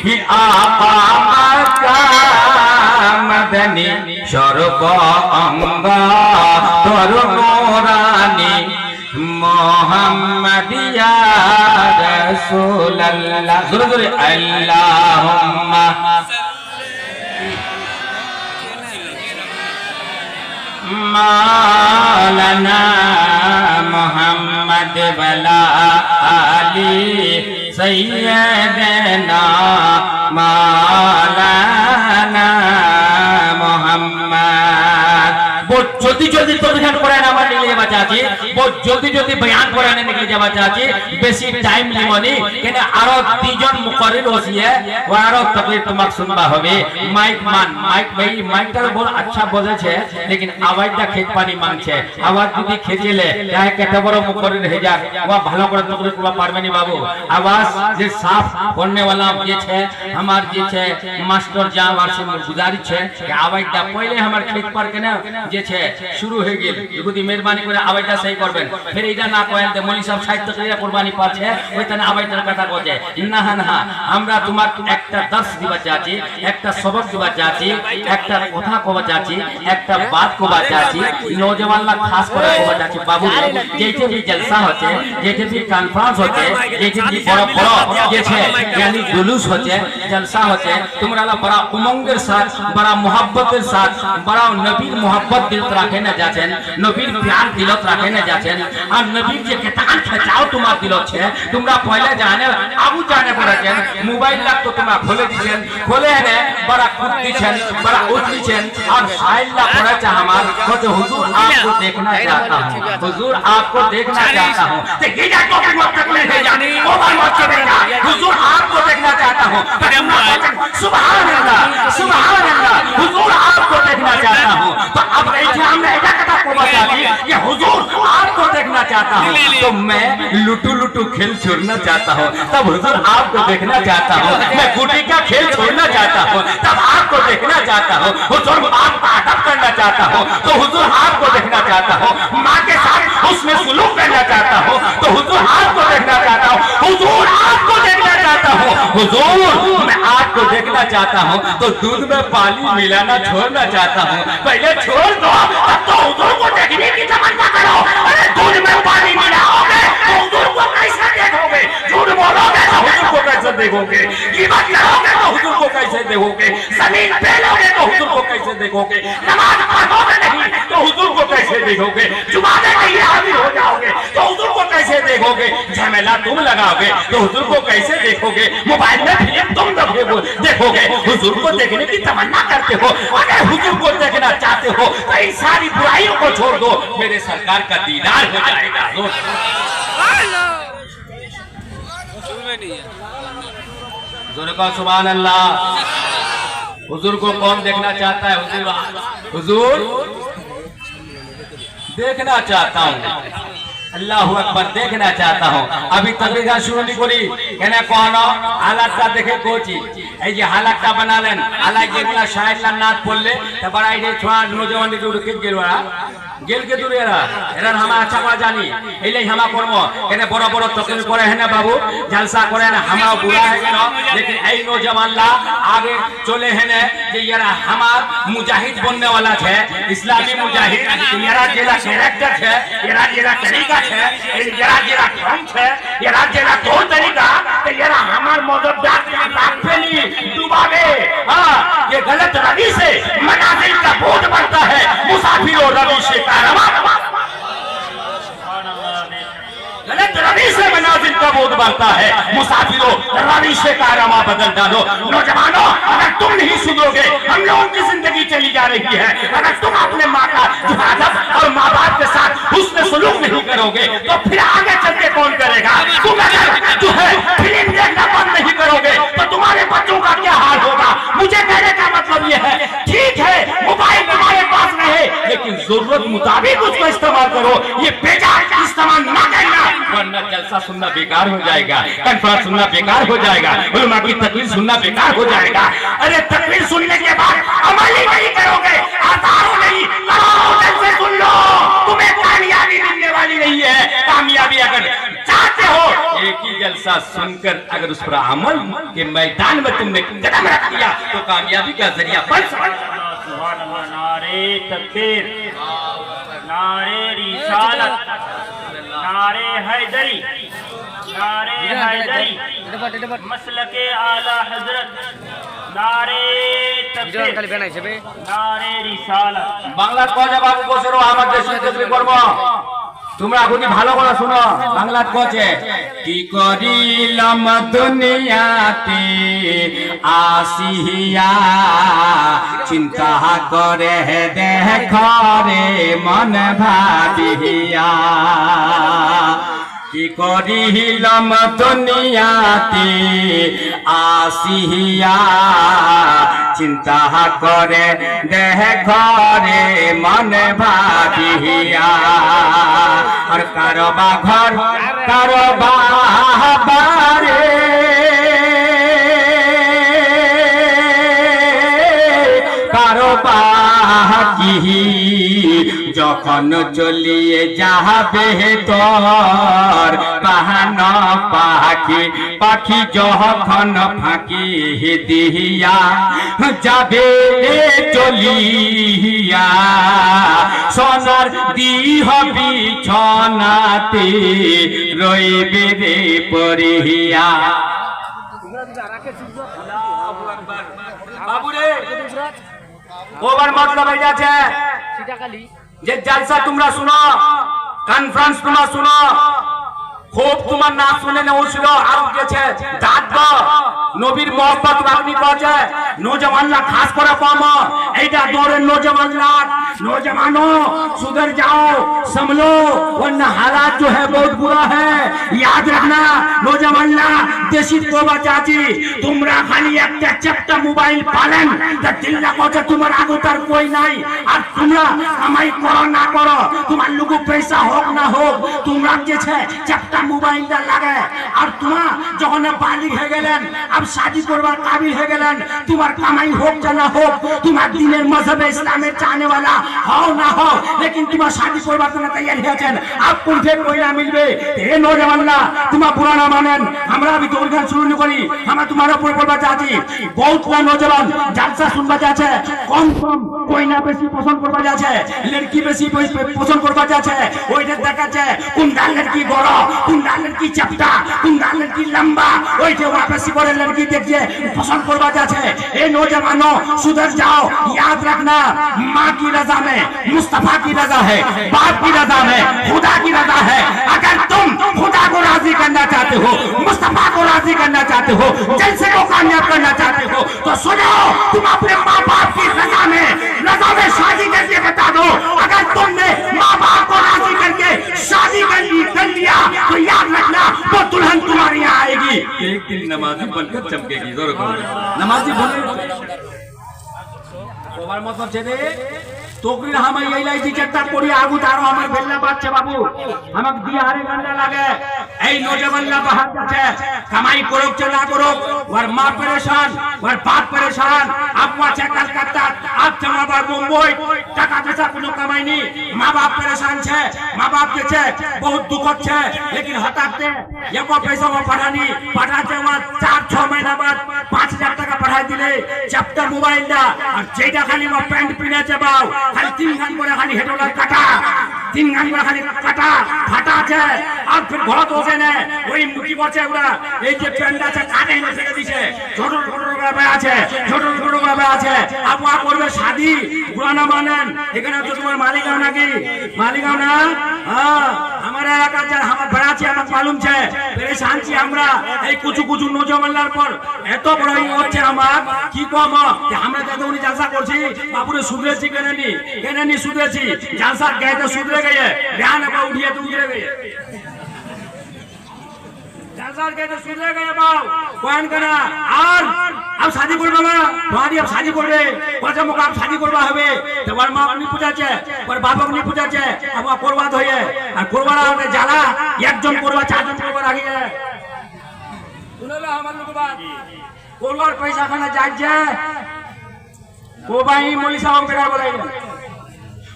हि आका मक्का मदनी सर्व अंग तोर नूरानी मोहम्मदिया रसूल अल्लाह जोरे जोरे अल्लाहुम्मा मौलाना मोहम्मद वला आली सैयदना मौलाना मोहम्मद। बहुत जल्दी जल्दी तर्जुमा করে না আমার নিয়ে যাওয়া চাচি, বহুত জলদি জলদি বয়ান করে না নিয়ে যাওয়া চাচি, বেশি টাইম লিমনি কেন আরো তিনজন মুকররির হইছে ও আরো তকলিফ তোমাক শুনবা হবে। মাইক মান মাইক ভাই মাইকটা বহুত আচ্ছা বলেছে लेकिन আওয়াজটা খেত পানি মানছে, আওয়াজ যদি খেজেলে চাহে কত বড় মুকররির হয়ে যাক ও ভালো করে তকলিফ করবা পারবে না বাবু। आवाज যে সাফ করনে वाला যে છે हमार যে છે মাস্টার জাওয়ার से गुजारिश છે कि আওয়াজটা पहले हमार खेत पर के ना যে છે শুরু হয়ে গেল যদি মেহরবানি করে আওয়াজটা সহি করবেন। फिर এটা না কয়েন তে মনি সাহেব সাহিত্য ক্রিয়া কুরবানি পাচ্ছে ওইখানে আওয়াজটার কথা বলছে না না আমরা তোমার একটা দর্শ দিবা চাচ্ছি, একটা সবক দিবা চাচ্ছি, একটা কথা কবা চাচ্ছি, একটা बात को বাঁচাচ্ছি নওজওয়ানরা খাস করে কবা চাচ্ছি বাবু যেতে भी जलसा होते যেতে भी कॉन्फ्रेंस होते যেতে भी बड़ा बड़ा যে છે यानी जुलूस होते जलसा होते তোমরা बड़ा उमंगের साथ बड़ा मोहब्बतेर साथ बड़ा नबीर मोहब्बत दिल রাখে না যাচ্ছেন, নবীর प्यार दिलत রাখে না যাচ্ছেন আর নবীর যে কেতান খেচাও তোমার দিলত છે তোমরা পয়লা জানে আবু জানে করেছেন মোবাইল লাগতো তোমরা খুলে দিছেন, খুলে এনে बड़ा खुद দিছেন बड़ा उठ দিছেন और साइल्ला পড়াছে আমার বলতে হুজুর आपको देखना चाहता हूं, हुजूर आपको देखना चाहता हूं। तो ये जा तो मत करने है जानी ओ भाई मत करेगा हुजूर आपको देखना चाहता हूं। सुभान अल्लाह हुजूर आपको देखना चाहता हूं। तो अब हमने ऐसा कथा को बता दी ये हुजूर आपको देखना चाहता हूं तो मैं लुटू लुटू खेल छोड़ना चाहता हूं, तब हुजूर आपको देखना चाहता हूं। मैं गुटी का खेल छोड़ना चाहता हूं तब आपको देखना चाहता हूं। हुजूर आपका अदब करना चाहता हूं तो हुजूर आपको देखना चाहता हूं। माँ के साथ उसमें सुलूक करना चाहता हूं तो हुजूर आपको देखना चाहता हूं। हुजूर आपको देखना चाहता हूं, हुजूर मैं आपको देखना चाहता हूं तो दूध में पानी मिलाना छोड़ना चाहता हूं। पहले छोड़ दो तब तो हुजूर को देखने की तमन्ना करो। अरे दूध में पानी मिलाओगे तो हुजूर को कैसे देखोगे? झूठ बोलोगे तो हुजूर को कैसे देखोगे? गिबत करोगे तो हुजूर को कैसे देखोगे? जमीन फैलोगे तो हुजूर को कैसे देखोगे? नमाज पढ़ोगे नहीं तो हुजूर को कैसे देखोगे? जुमाने के लिए हाजिर हो जाओगे तो हुजूर को कैसे देखोगे? झमेला तुम लगाओगे तो हुजूर को कैसे देखोगे? मोबाइल में फिल्म तुम देखोगे, हुजूर को देखने की तमन्ना करते हो। अगर हुजूर को देखना चाहते हो तो इन सारी बुराइयों को छोड़ दो, मेरे सरकार का दीदार हो जाएगा। सुभान अल्लाह। हुजूर को कौन देखना चाहता है? हुजूर देखना चाहता हूँ, अल्लाहु अकबर देखना चाहता हूँ। अभी तकरीर शुरू नहीं करी कहना कौन हालातটা দেখে কোচি এই যে হালাতটা বানালেন আলাই যেগুলা শায়রলা নাত পড়লে তা বড় এই যে ছোয়া নওজওয়ান দিকে উঠে গেল ওরা গেল কে দূরে এরা হামা আচ্ছা করে জানি এইলাই হামা করব কেন বড় বড় তকরির করে है ना बाबू जलसा करे ना हमा बुरा है ना लेकिन এই নওজওয়ানরা आगे चले है ना যে यारा हमार मुजाहिद बनने वाला है इस्लामी मुजाहिद यारा जेला कैरेक्टर है यारा जेला तरीका है यारा जेला ढंग है यारा जेला तौर तरीका तो यारा हमार मदद राफेली डुबावे। हां ये गलत रवि से मनाजिल का बोझ बढ़ता है, मुसाफिरों रवि से कारवां गलत रवि से मनाजिल का बोझ बढ़ता है, मुसाफिरों रवि से कारवां बदल डालो। नौजवानों अगर तुम नहीं सुधरोगे हम लोगों की जिंदगी चली जा रही है। अगर तुम अपने माँ का हिफाजत और माँ बाप के साथ हुस्न सलूक नहीं करोगे तो फिर आगे चल के कौन करेगा? तुम अगर जो है फिल्म देखना बंद नहीं करोगे तो तुम्हारे बच्चों का क्या हाल होगा? मुझे कहने का मतलब ये है ठीक है मोबाइल तुम्हारे पास रहे लेकिन जरूरत मुताबिक उसका इस्तेमाल करो, ये बेकार इस्तेमाल ना करना वरना जलसा सुनना बेकार हो जाएगा, कॉन्फ्रेंस सुनना बेकार हो जाएगा, उलमा की तकरीर सुनना बेकार हो जाएगा। अरे तकरीर सुनने के बाद अमल ही नहीं करोगे, हजारों नहीं करोड़ों दिल से सुन लो, तुम्हें कामयाबी मिलने वाली नहीं है। कामयाबी अगर चाहते हो एक ही जलसा सुनकर अगर उस पर अमल के मैदान में तुमने कदम रख दिया तो कामयाबी का जरिया बन सकता है। सुभान अल्लाह, नारे तकबीर, नारे रिसालत, नारे हैदरी, नारे हैदरी, मसलके आला हजरत, नारे तकबीर, नारे रिसालत। বাংলা কজে বাবু বসেরো আমার দেশে তসবিহ করব তোমরা খুবই ভালো করে শুনো বাংলা কজে কি করিলাম দুনিয়াতে আসিয়া চিন্তা করে দেখো রে মন ভাবিয়া কি করিলাম দুনিয়াতে আসিয়া চিন্তা করে দেখো রে মন ভাবিয়া আর কারবা ঘর কারবা বারে কারবা কি যখন চলিয়ে যাবে তোর পাহান পাখি পাখি যখন ফাঁকি দিয়া যাবে চলিয়া সোনার দিহ বিছনাতে রইবে রে পরিয়া বাবুরে ওবার মতলব এই আছে যে জলসা তোমরা শুনো কনফারেন্স তোমরা শুনো খুব তোমার না শুনে না উঠছিল আর গেছে দাঁত নবীর মোহব্বত আপনি কছে नौजवानला खास করে কম এইটা দৌড়ের नौजवानला नौजवानों सुधर जाओ संभलो वरना हालात जो है बहुत बुरा है याद रखना नौजवानला দেশি তোবা চাচি তোমরা খালি একটা চ্যাপ্টা মোবাইল পালেন তা দিল্লা কছে তোমার আগে তার কই নাই আর তোমরা কামাই করো না করো তোমার লোগো পয়সা হোক না হোক তোমরা যেছে চ্যাপ্টা মোবাইলটা লাগে আর তোমরা যখন বালিগ হয়ে গেলেন अब शादी করবার কাবিল হয়ে গেলেন তোমার কামাই হোক না হোক তোমার দ্বীনের মজহবে ইসলামের চাহने वाला हो ना हो लेकिन তোমার शादी করবার জন্য तैयार হয়েছেন अब কোনঠে কইরা মিলবে এ নওজওয়ানরা তোমার পুরানা মানেন আমরা भी দৌড় গান শুরু করি আমরা তোমার উপর বলবা চাচ্ছি বহুত কোন নওজওয়ান জলসা শুনবা যাচ্ছে কম কম কইনা বেশি পছন্দ করবা যাচ্ছে লড়কি বেশি পছন্দ করবা যাচ্ছে ওইটা দেখাচ্ছে কোন দাল লড়কি বড় কোন দাল লড়কি চাপটা কোন দাল লড়কি লম্বা ওইটা वापसी করে लड़की देखिए पसंद करवा जाते ए नौजवानों सुधर जाओ याद रखना माँ की रजा में मुस्तफा की रजा है बाप की रजा में खुदा की रजा है अगर तुम खुदा को राजी करना चाहते हो मुस्तफा को राजी करना चाहते हो जलसे को कामयाब करना चाहते हो तो सुनो तुम अपने माँ बाप की रजा में शादी करके बता दो अगर तुमने माँ बाप को राजी करके शादी कर लिया तो याद रखना वो दुल्हन तुम्हारे यहाँ आएगी एक दिन नमाजी बनकर चमकेगी जरूर नमाजी बोले ওবার মতলব ছেড়ে তোকরির হামাই এই লাই টিকেটটা পড়ি আগু তারো আমার বেল্লা বাচ্চা বাবু আমাক দি আরে গন্ডা লাগে এই নওজওয়ানরা বাহার যাচ্ছে কামাই করুক চ না করুক ওর মা পরেশান ওর বাপ পরেশান আপনা আছে কলকাতা আপ জমাবার মুম্বাই টাকা পয়সা কোনো কামাই নি মা বাপ পরেশান છે মা বাপ के છે बहुत दुख છે लेकिन हटाते एको पैसा वो पढ़ानी पढ़ाते वहां 4-6 महीना बाद 5000 টাকা पढ़ाई दिले चैप्टर मोबाइल दा और जेटा खाली वो पैंट पिने છે बाव खाली 3 घंटा করে খালি হেডোলা কাটা 3 ঘন্টা করে খালি কাটা ফাটা আছে আর फिर ঘর হোসে না ওই মুখি করছে ওরা এই যে প্যান্ট আছে কাটে এনে ফেলে দিছে ছোট ছোট ভাবে আছে ছোট ছোট ভাবে আছে আপা করবে শাদি পুরানা মানেন এখানে তো তোমার মালিকাও নাকি মালিকাও না হ্যাঁ আমার এলাকা যা আমার বড় আছে আমাকে मालूम છે পরেশান ছি আমরা এই কুচু কুচু নওজওয়ানলার পর এত বড় ই হচ্ছে আমার কি কম যে আমরা যাতে উনি জালসা করছি বাপুরে সুধরেছি কেনেনি সুধরেছি জালসা গায়তে সুধরে গিয়ে ধ্যান আপা উঠিয়ে তো উঠে গিয়ে জালসার গায়তে সুধরে গিয়ে বাও কোন করা আর अब शादी করবে না তোমারই अब शादी করবে কত মুখ अब शादी করবা হবে তোমার মা আপনি পূজাছে আর বাবা আপনি পূজাছে अब করবা হয়ে আর করবার হতে জ্বালা একজন করবা চারজন করবার আগে শুনলা আমার লোক বাত করবার পয়সা খানা যাচ্ছে ও ভাই মলি সাহেব বেড়া বলে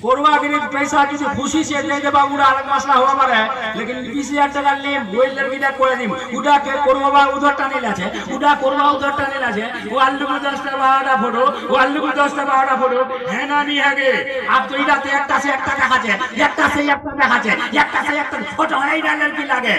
कोरबागिरी पैसा किसी खुशी से दे दे बाबूरा अलग मसला हुआ मारे लेकिन 20000 টাকা নিয়ে ওই লড়কিটা করে দিম উডা কে করবা উধর টানে লাছে উডা করবা উধর টানে লাছে ও আল্লু को 10 টা 12 টা ফটো ও আল্লু को 10 টা 12 টা ফটো হ্যাঁ না নি আগে আপ তো ইদাতে একটা সে একটা দেখাছে একটা সে একটা দেখাছে একটা সে একটা ফটো এইটা লড়কি লাগে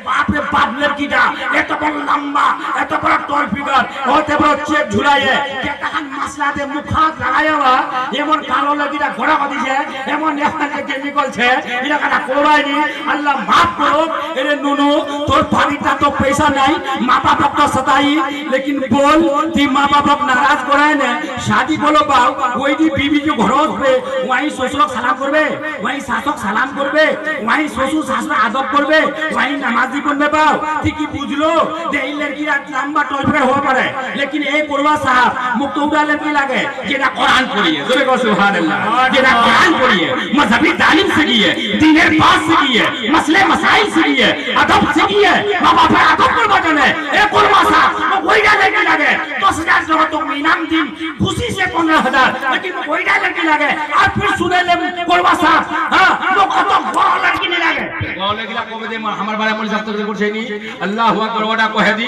বাপ রে বাপ লড়কিটা এত বড় লম্বা এত বড় টল ফিগার হতে বড় চেক ঝুলায়ে কেটাখান মাসলাতে মুখ হাত লাগায়া এমন কালো লড়কিটা ঘোড়া দিছে এমন একটা কেমিক্যাল ছে এটা কাটা কোরাইনি আল্লাহ maaf करो अरे नुनु তোর বাড়িটা তো পয়সা নাই মা বাপ তো সতাই लेकिन बोल ती माँ बाप नाराज कराए ने शादी बोलो बाऊ वही दी बीवी जो घर पे वहीं ससुर सलाम करबे वहीं শাসক সালাম করবে वहीं শ্বশুর শাশুড়ি আদব করবে वहीं নামাজি বনবে বাউ ঠিক কি বুঝলো যে এই লড়কিরা লম্বা টলফের হওয়া পারে लेकिन এই করবা সাহেব মুখ তো উড়ালে কি লাগে যেটা কোরআন পড়িয়ে জোরে কও সুবহানাল্লাহ যেটা কোরআন পড়িए मजहबी तालीम सीखिए दीनेर बात सीखिए मसले मसाइल सीखिए अदब सीखिए बाबा पे अदब पर बचने ए कुरमासा वही लेके लगे 10000 जो तो इनाम दिन खुशी से 15000 लेकिन वही लेके लगे और फिर सुने ले कुरमासा हां लोग तो बड़ा लड़की नहीं लगे बोले गिला को दे हमर बारे में सब तो करछे नी अल्लाह अकबर ओडा कह दी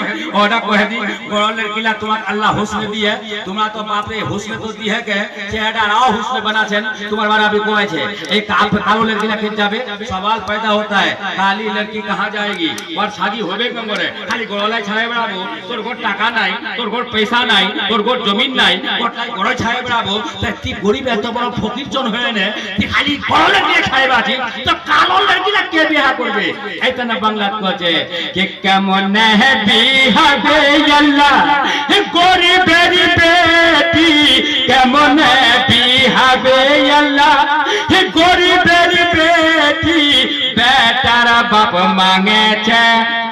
बड़ा लड़कीला तुम्हार अल्लाह हुस्न दिए तुम्हारा तो बाप रे हुस्न तो दी है के चेहरा राव हुस्न बना छे तुम्हार बारे अभी कोई छे एक कालो लड़की ला खिंच जाबे सवाल पैदा होता है काली लड़की कहां जाएगी और शादी होबे कम करे खाली गड़लाई छाड़े बेड़ाबो तोर गोट टाका নাই তোর গোট পয়সা নাই তোর গোট জমিন নাই গড় ছায়ে বেড়াবো তুই গরিব এত বড় ফকির জন হয়ে নে তুই খালি বড় লড়কি ছায়ে বাজি তো কালো লড়কিলা কে বিয়া করবে এইটা না বাংলাত কছে যে কেমন হে বিয়া বে আল্লাহ গরিবের বেটি কেমন হে বিয়া বে আল্লাহ গরিবের বেটি বেটার বাপ মাঙেছে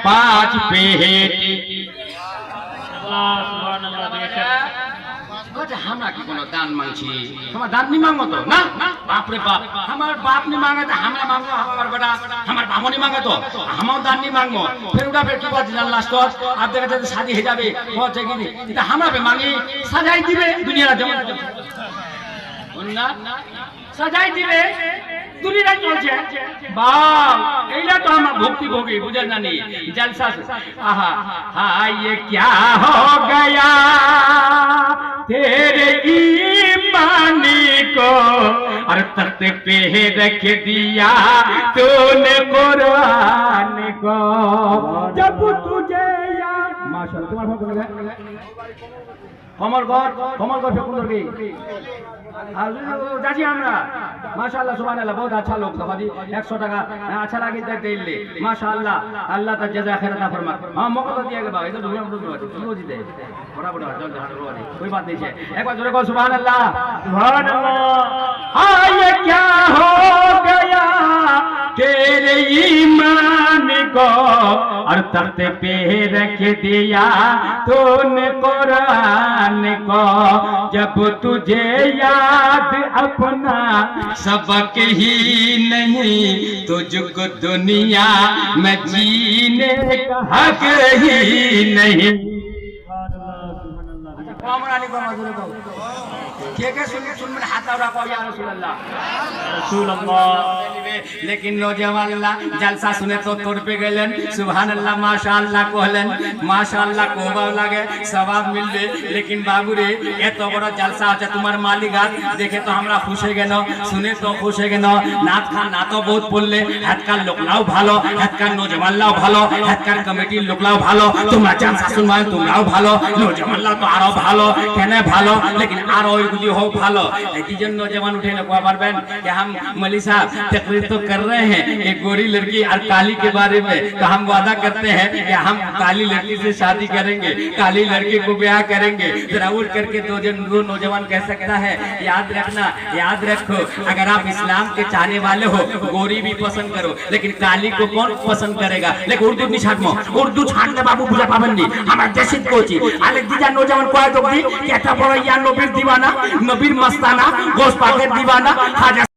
5 পেটি हमरा की कोनो दान मांगछी हमरा दान नहीं मांगो तो ना बाप रे बाप हमार बाप नहीं मांगे तो हमरा मांगो हमार बेटा हमार बाबू नहीं मांगे तो हम दान नहीं मांगो फिर उड़ा फिर की बात जान लास्ट आप देखे तो शादी हो जाबे बहुत जगह नहीं हमरा पे मांगी सजाई दिबे दुनिया जमा ना सजाई दिबे दुनिया चलছে बाप এইলা তো আমার ভক্তি ভোগী বুঝা জানি জলসা आहा हां ये क्या हो गया तेरे ईमान को और तख्त पे रख दिया तूने कुरान को जब तुझे याद माशाल्लाह तुम्हारा भाव बोलेगा हमर घर फेकुंदर की जाजी हमरा माशाल्लाह सुभान अल्लाह बहुत अच्छा लोग सबादी 100 টাকা अच्छा लगी देख दिले माशाल्लाह अल्लाह ता जजा खैर अता फरमा हां मौका तो दिया के भाई तो दुनिया में रोज दे बड़ा बड़ा जल हाथ रोज कोई बात नहीं है एक बार जोरे को सुभान अल्लाह हां ये क्या हो गया तेरे ईमान को और तख्त पे रख दिया तूने कुरान को जब तुझे याद अपना सबक ही नहीं तुझको दुनिया में जीने का हक ही नहीं सुन हाथ या रसूल अल्लाह लेकिन नौजवान जलसा सुने तो तोड़ पे गलन सुभान अल्लाह माशाअल्लाह कहलन माशाअल्लाह कहबा लागे सवाब मिलबे लेकिन बाबू रे एत बड़ जलसा আছে তোমার মালিকাত দেখে তো আমরা খুশ হয়ে গেল শুনে তো খুশ হয়ে গেল নাত খান নাতো বহুত পড়লে হাতকার লোকলাও ভালো হাতকার নওজওয়ানলাও ভালো হাতকার কমিটির লোকলাও ভালো তোমরা জলসা শুনবা তোমরাও ভালো নওজওয়ানলাও তো আরো ভালো কেন ভালো लेकिन आरो एगुली हो भालो की जन नौजवान उठे न को पारबेन कि हम मौलवी साहब तकरीर तो कर रहे हैं एक गोरी लड़की और काली के बारे में तो हम वादा करते हैं कि हम काली लड़की से शादी करेंगे काली लड़की को ब्याह करेंगे जरा उठ करके दो नौजवान कह सकता है याद रखना याद रखो अगर आप इस्लाम के चाहने वाले हो गोरी भी पसंद करो लेकिन काली को कौन पसंद करेगा लेकिन उर्दू नहीं छाटमो उर्दू छाटने बाबू बुझा पाबन नहीं हमारे देश कोची आले दिजा नौजवान को तो दी कहता बड़ा या नबीर दीवाना नबीर मस्ताना गोश पाकेर दीवाना खाजा